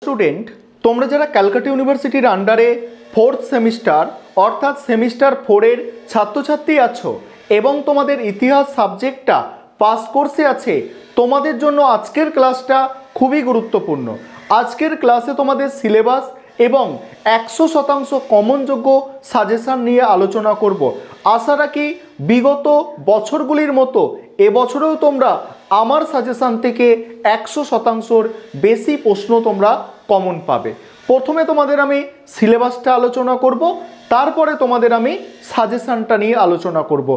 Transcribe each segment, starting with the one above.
Student, তোমরা যারা ক্যালকাটা ইউনিভার্সিটির আন্ডারে ফোর্থ সেমিস্টার অর্থাৎ সেমিস্টার 4-এর ছাত্রছাত্রী আছো এবং তোমাদের ইতিহাস সাবজেক্টটা পাস কোর্সে আছে, তোমাদের জন্য আজকের ক্লাসটা খুবই গুরুত্বপূর্ণ। আজকের ক্লাসে তোমাদের সিলেবাস এবং 100% কমনযোগ্য সাজেশান নিয়ে আলোচনা করব। আশা রাখি বিগত বছরগুলির মতো এবছরেও তোমরা আমার সাজেশান থেকে 100%র বেশি প্রশ্ন তোমরা কমন পাবে। প্রথমে তোমাদের আমি সিলেবাসটা আলোচনা করব, তারপরে তোমাদের আমি সাজেশানটা নিয়ে আলোচনা করব।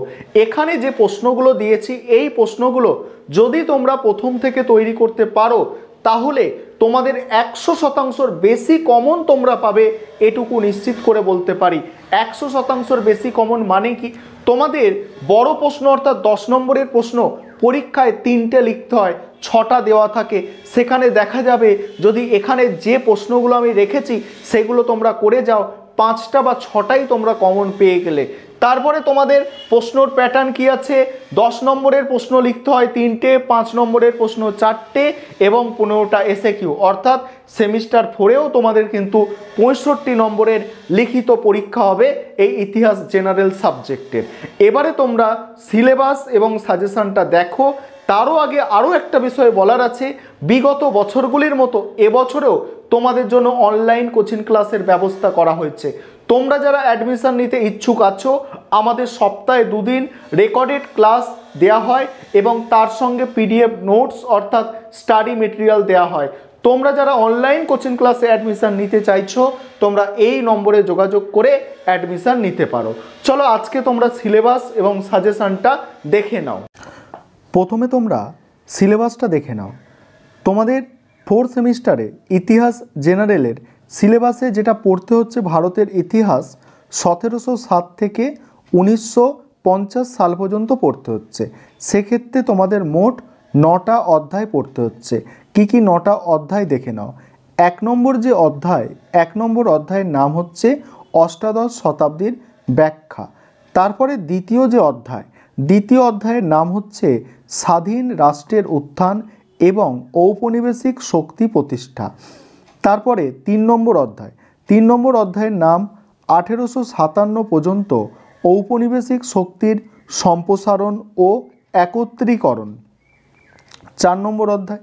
এখানে যে প্রশ্নগুলো দিয়েছি এই প্রশ্নগুলো যদি তোমরা প্রথম থেকে তৈরি করতে পারো তাহলে তোমাদের 100%র বেশি কমন তোমরা পাবে, এটুকু নিশ্চিত করে বলতে পারি। 100%র বেশি কমন মানে কি? তোমাদের বড় প্রশ্ন অর্থাৎ 10 নম্বরের প্রশ্ন পরীক্ষায় 3টে লিখতে হয়, 6টা দেওয়া থাকে। সেখানে দেখা যাবে যদি এখানে যে প্রশ্নগুলো আমি রেখেছি সেগুলো তোমরা করে যাও, 5টা বা 6টাই তোমরা কমন পেয়ে গেলে। তারপরে তোমাদের প্রশ্নর প্যাটার্ন কি আছে? 10 নম্বরের প্রশ্ন লিখতে হয় 3টে, 5 নম্বরের প্রশ্ন 4টে এবং 15টা এসএকিউ। অর্থাৎ সেমিস্টার 4-এও তোমাদের কিন্তু 65 নম্বরের লিখিত পরীক্ষা হবে এই ইতিহাস জেনারেল সাবজেক্টের। এবারে তোমরা সিলেবাস এবং সাজেশনটা দেখো। তারও আগে আরও একটা বিষয় বলার আছে, বিগত বছরগুলির মতো এবছরেও তোমাদের জন্য অনলাইন কোচিং ক্লাসের ব্যবস্থা করা হয়েছে। তোমরা যারা অ্যাডমিশন নিতে ইচ্ছুক আছো, আমাদের সপ্তাহে 2 দিন রেকর্ডেড ক্লাস দেওয়া হয় এবং তার সঙ্গে পিডিএফ নোটস অর্থাৎ স্টাডি মেটেরিয়াল দেওয়া হয়। তোমরা যারা অনলাইন কোচিং ক্লাসে অ্যাডমিশন নিতে চাইছো তোমরা এই নম্বরে যোগাযোগ করে অ্যাডমিশন নিতে পারো। চলো আজকে তোমরা সিলেবাস এবং সাজেশনটা দেখে নাও। প্রথমে তোমরা সিলেবাসটা দেখে নাও। তোমাদের 4th সেমিস্টারে ইতিহাস জেনারেলের সিলেবাসে যেটা পড়তে হচ্ছে ভারতের ইতিহাস 1707 থেকে 1950 সাল পর্যন্ত পড়তে হচ্ছে। সেক্ষেত্রে তোমাদের মোট 9টা অধ্যায় পড়তে হচ্ছে। কি কি 9টা অধ্যায় দেখে নাও। 1 নম্বর যে অধ্যায়, 1 নম্বর অধ্যায়ের নাম হচ্ছে অষ্টাদশ শতাব্দীর ব্যাখ্যা। তারপরে দ্বিতীয় যে অধ্যায়, দ্বিতীয় অধ্যায়ের নাম হচ্ছে স্বাধীন রাষ্ট্রের উত্থান এবং ঔপনিবেশিক শক্তি প্রতিষ্ঠা। তারপরে 3 নম্বর অধ্যায়, 3 নম্বর অধ্যায়ের নাম 1857 পর্যন্ত ঔপনিবেশিক শক্তির সম্প্রসারণ ও একত্রীকরণ। 4 নম্বর অধ্যায়,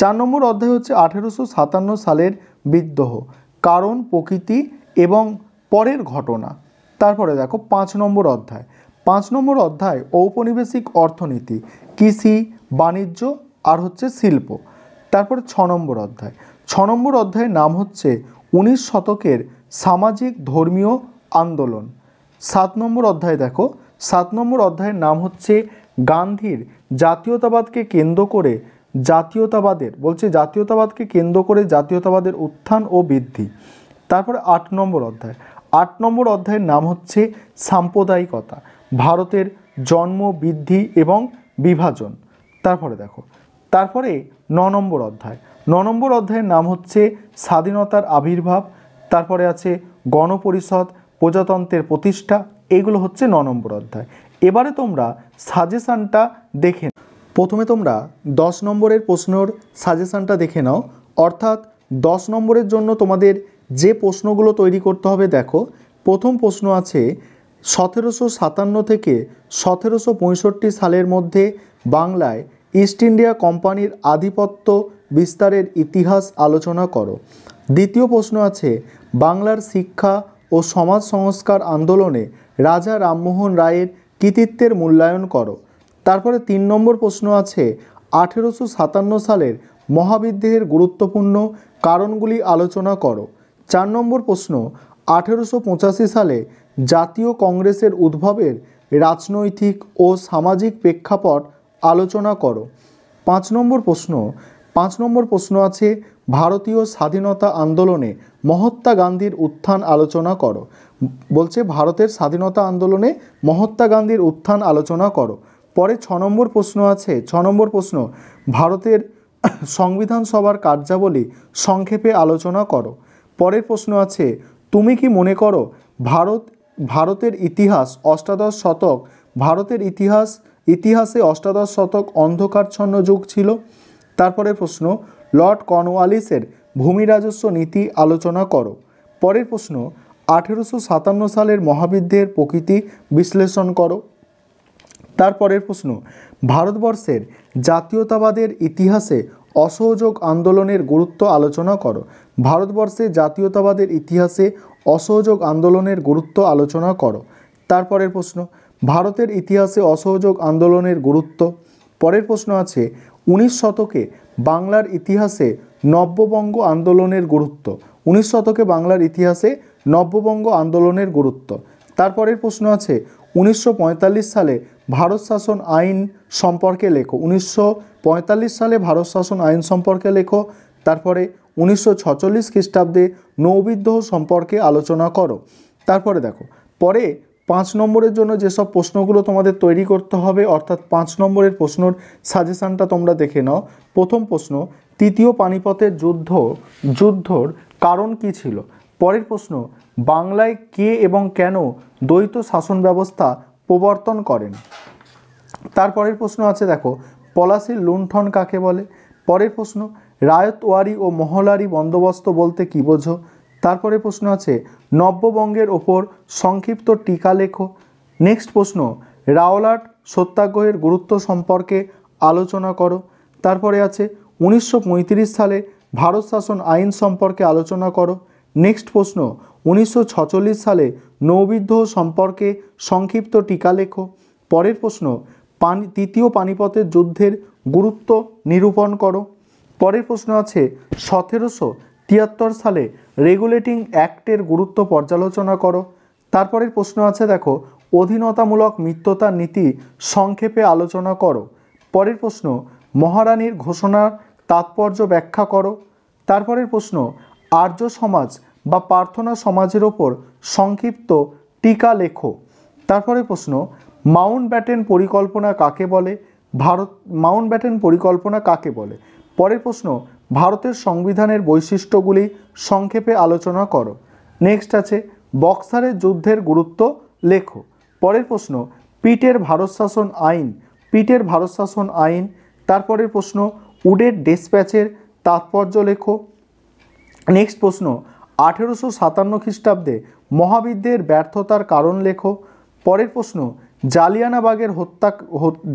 4 নম্বর অধ্যায় হচ্ছে 1857 সালের বিদ্রোহ, কারণ, প্রকৃতি এবং পরের ঘটনা। তারপরে দেখো 5 নম্বর অধ্যায়, 5 নম্বর অধ্যায় ঔপনিবেশিক অর্থনীতি, কৃষি, বাণিজ্য আর হচ্ছে শিল্প। তারপরে 6 নম্বর অধ্যায়, 6 নম্বর অধ্যায়ের নাম হচ্ছে 19 শতকের সামাজিক ধর্মীয় আন্দোলন। 7 নম্বর অধ্যায় দেখো, 7 নম্বর অধ্যায়ের নাম হচ্ছে গান্ধীর জাতীয়তাবাদকে কেন্দ্র করে জাতীয়তাবাদকে কেন্দ্র করে জাতীয়তাবাদের উত্থান ও বৃদ্ধি। তারপরে 8 নম্বর অধ্যায়, 8 নম্বর অধ্যায়ের নাম হচ্ছে সাম্প্রদায়িকতা, ভারতের জন্ম, বৃদ্ধি এবং বিভাজন। তারপরে দেখো, তারপরে 9 নম্বর অধ্যায়, 9 নম্বর অধ্যায়ের নাম হচ্ছে স্বাধীনতার আবির্ভাব। তারপরে আছে গণপরিষদ, প্রজাতন্ত্রের প্রতিষ্ঠা। এগুলো হচ্ছে 9 নম্বর অধ্যায়। এবারে তোমরা সাজেশানটা দেখে নাও। প্রথমে তোমরা 10 নম্বরের প্রশ্নর সাজেশানটা দেখে নাও। অর্থাৎ 10 নম্বরের জন্য তোমাদের যে প্রশ্নগুলো তৈরি করতে হবে দেখো। প্রথম প্রশ্ন আছে 1757 থেকে 1765 সালের মধ্যে বাংলায় ইস্ট ইন্ডিয়া কোম্পানির আধিপত্য বিস্তারের ইতিহাস আলোচনা করো। দ্বিতীয় প্রশ্ন আছে বাংলার শিক্ষা ও সমাজ সংস্কার আন্দোলনে রাজা রামমোহন রায়ের কৃতিত্বের মূল্যায়ন করো। তারপরে 3 নম্বর প্রশ্ন আছে 1857 সালের মহাবিদ্রোহের গুরুত্বপূর্ণ কারণগুলি আলোচনা করো। 4 নম্বর প্রশ্ন 1885 সালে জাতীয় কংগ্রেসের উদ্ভবের রাজনৈতিক ও সামাজিক প্রেক্ষাপট আলোচনা করো। 5 নম্বর প্রশ্ন আছে ভারতীয় স্বাধীনতা আন্দোলনে মহাত্মা গান্ধীর উত্থান আলোচনা করো। বলছে ভারতের স্বাধীনতা আন্দোলনে মহাত্মা গান্ধীর উত্থান আলোচনা করো। পরে 6 নম্বর প্রশ্ন আছে, 6 নম্বর প্রশ্ন ভারতের সংবিধান সভার কার্যাবলী সংক্ষেপে আলোচনা করো। পরের প্রশ্ন আছে তুমি কি মনে করো ভারতের ইতিহাস অষ্টাদশ শতক ভারতের ইতিহাসে অষ্টাদশ শতক অন্ধকারচ্ছন্ন যুগ ছিল। তারপরে প্রশ্ন লর্ড কর্নওয়ালিসের ভূমি রাজস্ব নীতি আলোচনা করো। পরের প্রশ্ন 1857 সালের মহাবিদ্যের প্রকৃতি বিশ্লেষণ করো। তারপরের প্রশ্ন ভারতবর্ষের জাতীয়তাবাদের ইতিহাসে অসহযোগ আন্দোলনের গুরুত্ব আলোচনা করো। ভারতবর্ষে জাতীয়তাবাদের ইতিহাসে অসহযোগ আন্দোলনের গুরুত্ব আলোচনা করো। তারপরের প্রশ্ন ভারতের ইতিহাসে অসহযোগ আন্দোলনের গুরুত্ব। পরের প্রশ্ন আছে 19 শতকে বাংলার ইতিহাসে নব্যবঙ্গ আন্দোলনের গুরুত্ব। 19 শতকে বাংলার ইতিহাসে নব্যবঙ্গ আন্দোলনের গুরুত্ব। তারপরের প্রশ্ন আছে 1945 সালে ভারত শাসন আইন সম্পর্কে লেখো। 1945 সালে ভারত শাসন আইন সম্পর্কে লেখো। তারপরে 1946 খ্রিস্টাব্দে নৌবিদ্রোহ সম্পর্কে আলোচনা করো। তারপরে দেখো পরে 5 নম্বরের জন্য যেসব প্রশ্নগুলো তোমাদের তৈরি করতে হবে, অর্থাৎ 5 নম্বরের প্রশ্নর সাজেশানটা তোমরা দেখে নাও। প্রথম প্রশ্ন তৃতীয় পানিপথের যুদ্ধর কারণ কী ছিল। পরের প্রশ্ন বাংলায় কে এবং কেন দ্বৈত শাসন ব্যবস্থা প্রবর্তন করেন। তারপরের প্রশ্ন আছে দেখো পলাশীর লুণ্ঠন কাকে বলে। পরের প্রশ্ন রায়তওয়ারি ও মহলারি বন্দোবস্ত বলতে কী বোঝো। তারপরে প্রশ্ন আছে নব্যবঙ্গের ওপর সংক্ষিপ্ত টিকা লেখো। নেক্সট প্রশ্ন রাওলাট সত্যাগ্রহের গুরুত্ব সম্পর্কে আলোচনা করো। তারপরে আছে 1935 সালে ভারত শাসন আইন সম্পর্কে আলোচনা করো। নেক্সট প্রশ্ন 1946 সালে নৌবিদ্রোহ সম্পর্কে সংক্ষিপ্ত টিকা লেখো। পরের প্রশ্ন তৃতীয় পানিপথের যুদ্ধের গুরুত্ব নিরূপণ করো। পরের প্রশ্ন আছে 1773 সালে রেগুলেটিং অ্যাক্টের গুরুত্ব পর্যালোচনা করো। তারপরের প্রশ্ন আছে দেখো অধীনতামূলক মিত্রতার নীতি সংক্ষেপে আলোচনা করো। পরের প্রশ্ন মহারানীর ঘোষণার তাৎপর্য ব্যাখ্যা করো। তারপরের প্রশ্ন আর্য সমাজ বা প্রার্থনা সমাজের ওপর সংক্ষিপ্ত টিকা লেখো। তারপরে প্রশ্ন মাউন্টব্যাটেন পরিকল্পনা কাকে বলে। মাউন্টব্যাটেন পরিকল্পনা কাকে বলে। পরের প্রশ্ন ভারতের সংবিধানের বৈশিষ্ট্যগুলি সংক্ষেপে আলোচনা করো। নেক্সট আছে বক্সারের যুদ্ধের গুরুত্ব লেখো। পরের প্রশ্ন পিটের ভারত শাসন আইন। তারপরের প্রশ্ন উডের ডেসপ্যাচের তাৎপর্য লেখো। নেক্সট প্রশ্ন 1857 খ্রিস্টাব্দে মহাবিদ্যের ব্যর্থতার কারণ লেখো। পরের প্রশ্ন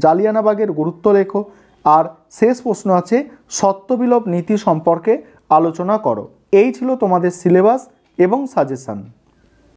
জালিয়ানবাগের গুরুত্ব লেখো। আর শেষ প্রশ্ন আছে সত্যবিলোপ নীতি সম্পর্কে আলোচনা করো। এই ছিল তোমাদের সিলেবাস এবং সাজেশান।